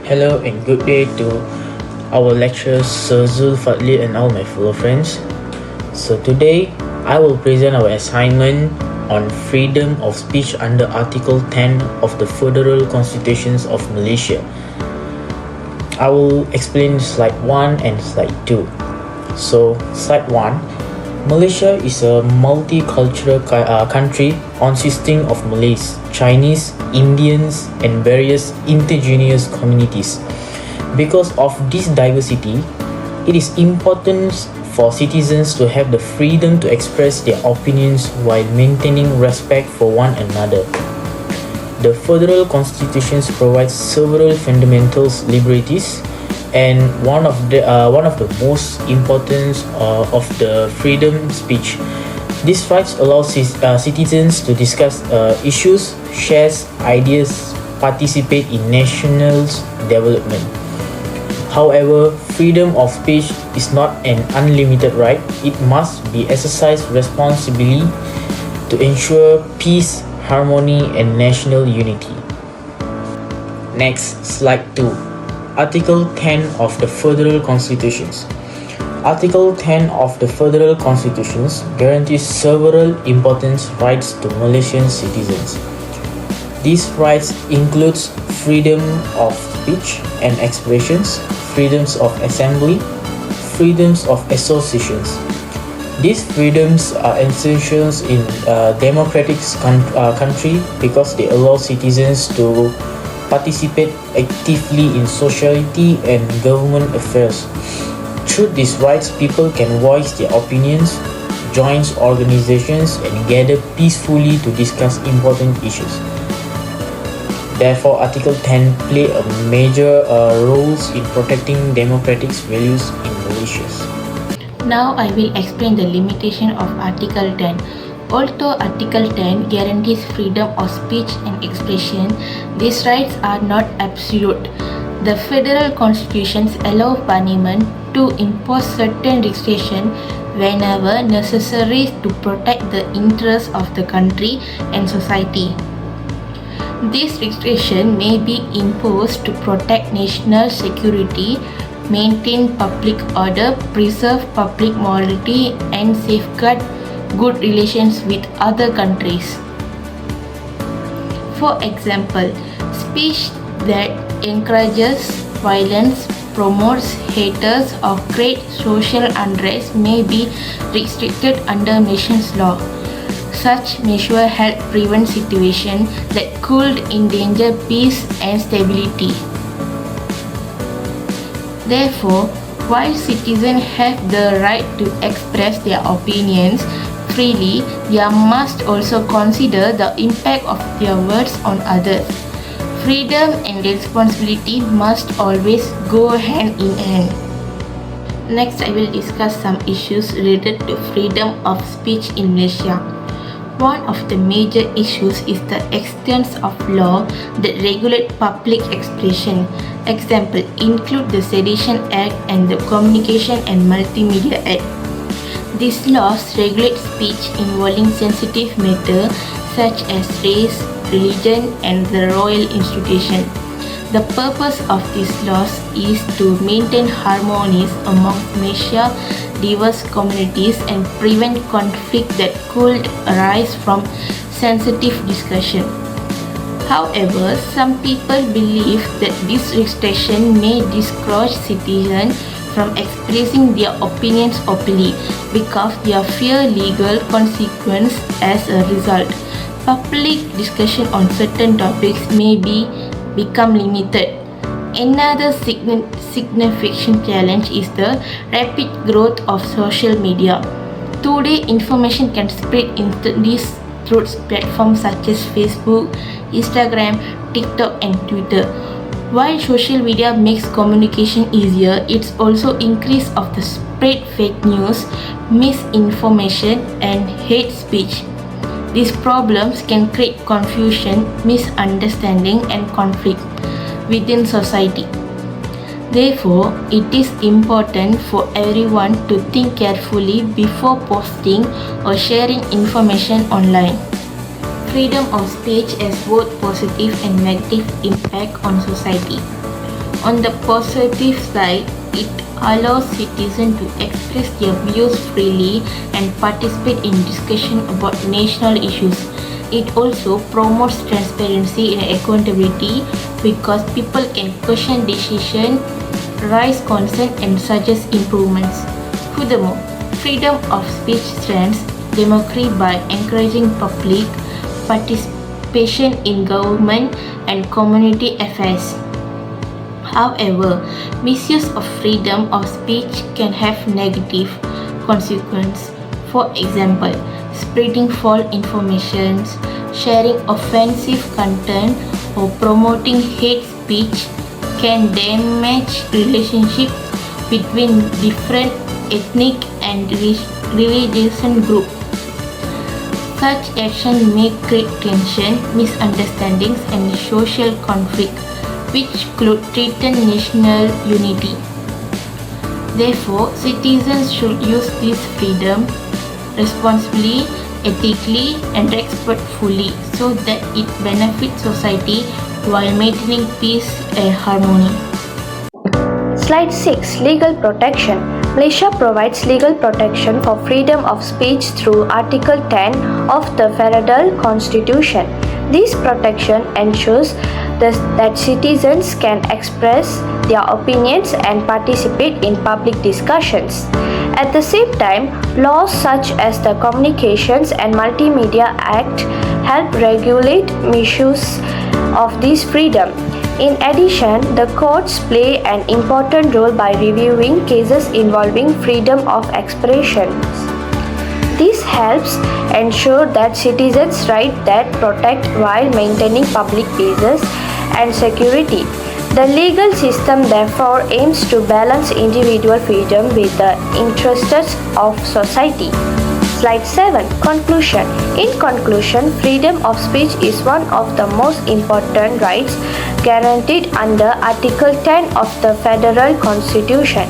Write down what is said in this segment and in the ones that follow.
Hello and good day to our lecturers Sir Zul Fadli and all my fellow friends. So today I will present our assignment on freedom of speech under Article 10 of the Federal Constitutions of Malaysia. I will explain slide 1 and slide 2. So slide 1, Malaysia is a multicultural country consisting of Malays, Chinese, Indians, and various indigenous communities. Because of this diversity, it is important for citizens to have the freedom to express their opinions while maintaining respect for one another. The Federal Constitution provides several fundamental liberties, and one of the most important of the freedom speech. These rights allow citizens to discuss issues, share ideas, participate in national development. However, freedom of speech is not an unlimited right. It must be exercised responsibly to ensure peace, harmony, and national unity. Next, slide 2. Article 10 of the Federal Constitutions. Article 10 of the Federal Constitutions guarantees several important rights to Malaysian citizens. These rights include freedom of speech and expressions, freedoms of assembly, freedoms of associations. These freedoms are essential in a democratic country because they allow citizens to participate actively in society and government affairs. Through these rights, people can voice their opinions, join organizations, and gather peacefully to discuss important issues. Therefore, Article 10 play a major role in protecting democratic values in Malaysia. Now I will explain the limitation of Article 10. Although Article 10 guarantees freedom of speech and expression, these rights are not absolute. The Federal Constitutions allow Parliament to impose certain restrictions whenever necessary to protect the interests of the country and society. These restrictions may be imposed to protect national security, maintain public order, preserve public morality, and safeguard good relations with other countries. For example, speech that encourages violence, promotes haters, or creates social unrest may be restricted under nation's law. Such measures help prevent situations that could endanger peace and stability. Therefore, while citizens have the right to express their opinions freely, they must also consider the impact of their words on others. Freedom and responsibility must always go hand in hand. Next, I will discuss some issues related to freedom of speech in Malaysia. One of the major issues is the extent of law that regulate public expression. Example include the Sedition Act and the Communication and Multimedia Act. These laws regulate speech involving sensitive matters such as race, religion, and the royal institution. The purpose of these laws is to maintain harmony amongst Malaysia's diverse communities and prevent conflict that could arise from sensitive discussion. However, some people believe that this restriction may discourage citizens from expressing their opinions openly because they fear legal consequences as a result. Public discussion on certain topics may become limited. Another significant challenge is the rapid growth of social media. Today, information can spread instantly through platforms such as Facebook, Instagram, TikTok, and Twitter. While social media makes communication easier, it's also increase of the spread fake news, misinformation, and hate speech. These problems can create confusion, misunderstanding, and conflict within society. Therefore, it is important for everyone to think carefully before posting or sharing information online. Freedom of speech has both positive and negative impact on society. On the positive side, it allows citizens to express their views freely and participate in discussion about national issues. It also promotes transparency and accountability because people can question decisions, raise concerns, and suggest improvements. Furthermore, freedom of speech strengthens democracy by encouraging public participation in government and community affairs. However, misuse of freedom of speech can have negative consequences. For example, spreading false information, sharing offensive content, or promoting hate speech can damage relationships between different ethnic and religious groups. Such action may create tension, misunderstandings, and social conflict, which could threaten national unity. Therefore, citizens should use this freedom responsibly, ethically, and respectfully so that it benefits society while maintaining peace and harmony. Slide 6. Legal protection. Malaysia provides legal protection for freedom of speech through Article 10 of the Federal Constitution. This protection ensures that citizens can express their opinions and participate in public discussions. At the same time, laws such as the Communications and Multimedia Act help regulate misuse of this freedom. In addition, the courts play an important role by reviewing cases involving freedom of expression. This helps ensure that citizens' rights that protect while maintaining public peace and security. The legal system therefore aims to balance individual freedom with the interests of society. Slide 7. Conclusion. In conclusion, freedom of speech is one of the most important rights guaranteed under Article 10 of the Federal Constitution.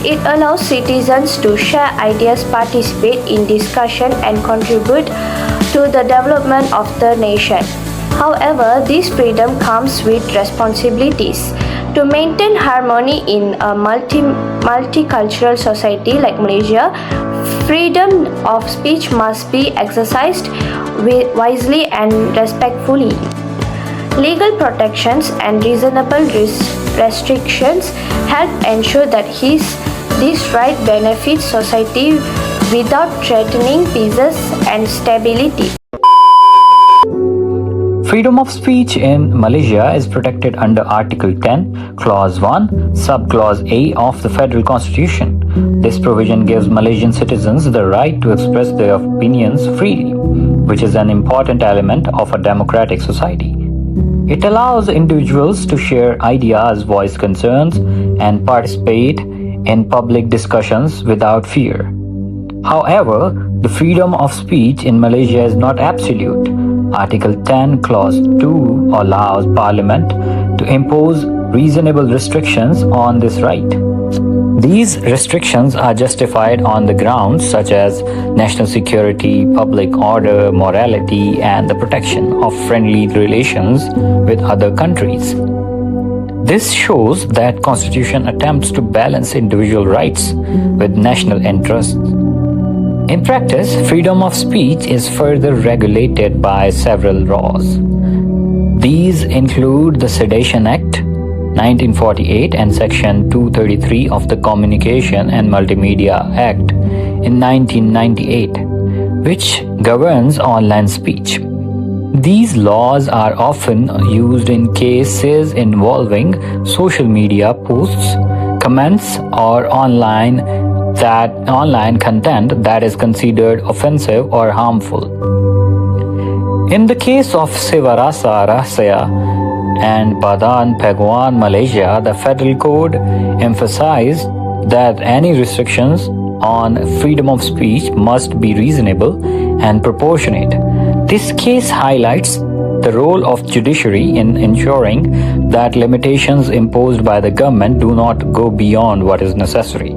It allows citizens to share ideas, participate in discussion, and contribute to the development of the nation. However, this freedom comes with responsibilities. To maintain harmony in a multicultural society like Malaysia, freedom of speech must be exercised wisely and respectfully. Legal protections and reasonable restrictions help ensure that this right benefits society without threatening peace and stability. Freedom of speech in Malaysia is protected under Article 10, Clause 1, Subclause A of the Federal Constitution. This provision gives Malaysian citizens the right to express their opinions freely, which is an important element of a democratic society. It allows individuals to share ideas, voice concerns, and participate in public discussions without fear. However, the freedom of speech in Malaysia is not absolute. Article 10, Clause 2 allows Parliament to impose reasonable restrictions on this right. These restrictions are justified on the grounds such as national security, public order, morality, and the protection of friendly relations with other countries. This shows that Constitution attempts to balance individual rights with national interests. In practice, freedom of speech is further regulated by several laws. These include the Sedition Act, 1948 and Section 233 of the Communication and Multimedia Act in 1998, which governs online speech. These laws are often used in cases involving social media posts, comments, or online content that is considered offensive or harmful. In the case of Sivarasa Rahasya and Badan Peguan, Malaysia, the federal code emphasized that any restrictions on freedom of speech must be reasonable and proportionate. This case highlights the role of judiciary in ensuring that limitations imposed by the government do not go beyond what is necessary.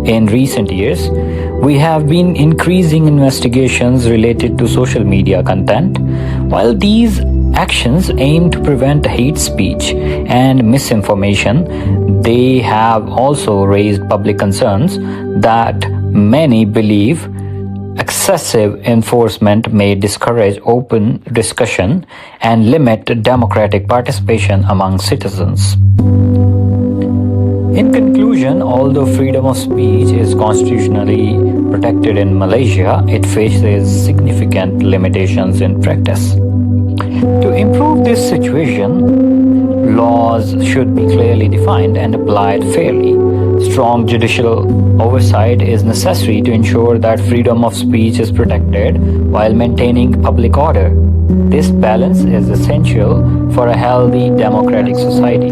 In recent years, we have been increasing investigations related to social media content. While these actions aim to prevent hate speech and misinformation. They have also raised public concerns that many believe excessive enforcement may discourage open discussion and limit democratic participation among citizens. In conclusion, although freedom of speech is constitutionally protected in Malaysia, it faces significant limitations in practice. To improve this situation, laws should be clearly defined and applied fairly. Strong judicial oversight is necessary to ensure that freedom of speech is protected while maintaining public order. This balance is essential for a healthy democratic society.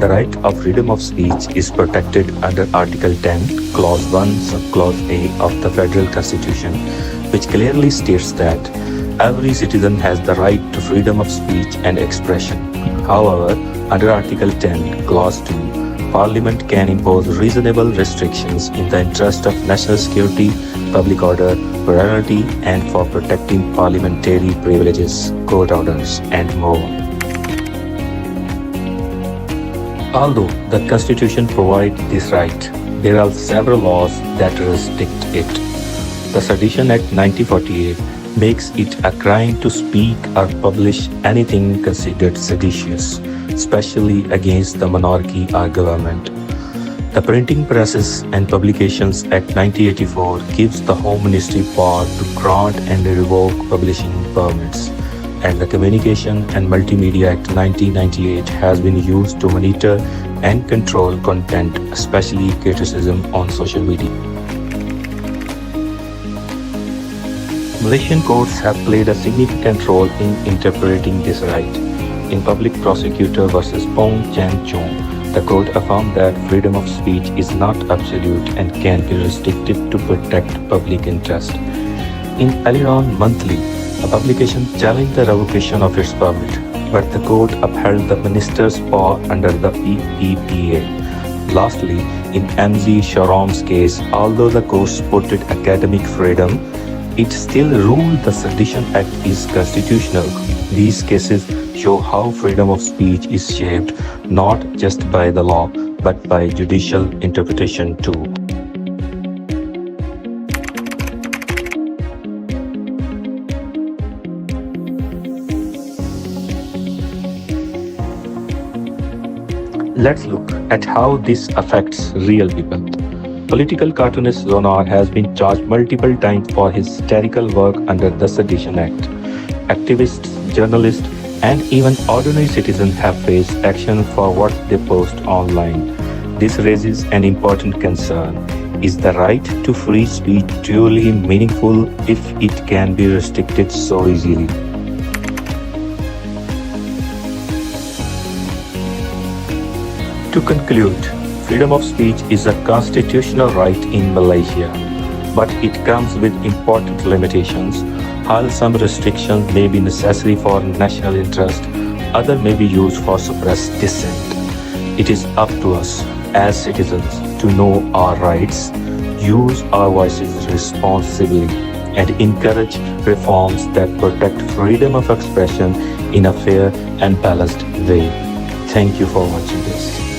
The right of freedom of speech is protected under Article 10, Clause 1, Subclause A of the Federal Constitution, which clearly states that every citizen has the right to freedom of speech and expression. However, under Article 10, Clause 2, Parliament can impose reasonable restrictions in the interest of national security, public order, morality, and for protecting parliamentary privileges, court orders, and more. Although the Constitution provides this right, there are several laws that restrict it. The Sedition Act 1948 makes it a crime to speak or publish anything considered seditious, especially against the monarchy or government. The Printing Presses and Publications Act 1984 gives the Home Ministry power to grant and revoke publishing permits. And the Communication and Multimedia Act 1998 has been used to monitor and control content, especially criticism on social media. Malaysian courts have played a significant role in interpreting this right. In Public Prosecutor versus Pong Chan Chung, the court affirmed that freedom of speech is not absolute and can be restricted to protect public interest. In Aliron Monthly, a publication challenged the revocation of its permit, but the court upheld the minister's power under the PPPA. Lastly, in MZ Sharom's case, although the court supported academic freedom, it still ruled the Sedition Act is constitutional. These cases show how freedom of speech is shaped not just by the law, but by judicial interpretation too. Let's look at how this affects real people. Political cartoonist Zonar has been charged multiple times for his satirical work under the Sedition Act. Activists, journalists, and even ordinary citizens have faced action for what they post online. This raises an important concern. Is the right to free speech truly meaningful if it can be restricted so easily? To conclude, freedom of speech is a constitutional right in Malaysia, but it comes with important limitations. While some restrictions may be necessary for national interest, others may be used for suppressed dissent. It is up to us as citizens to know our rights, use our voices responsibly, and encourage reforms that protect freedom of expression in a fair and balanced way. Thank you for watching this.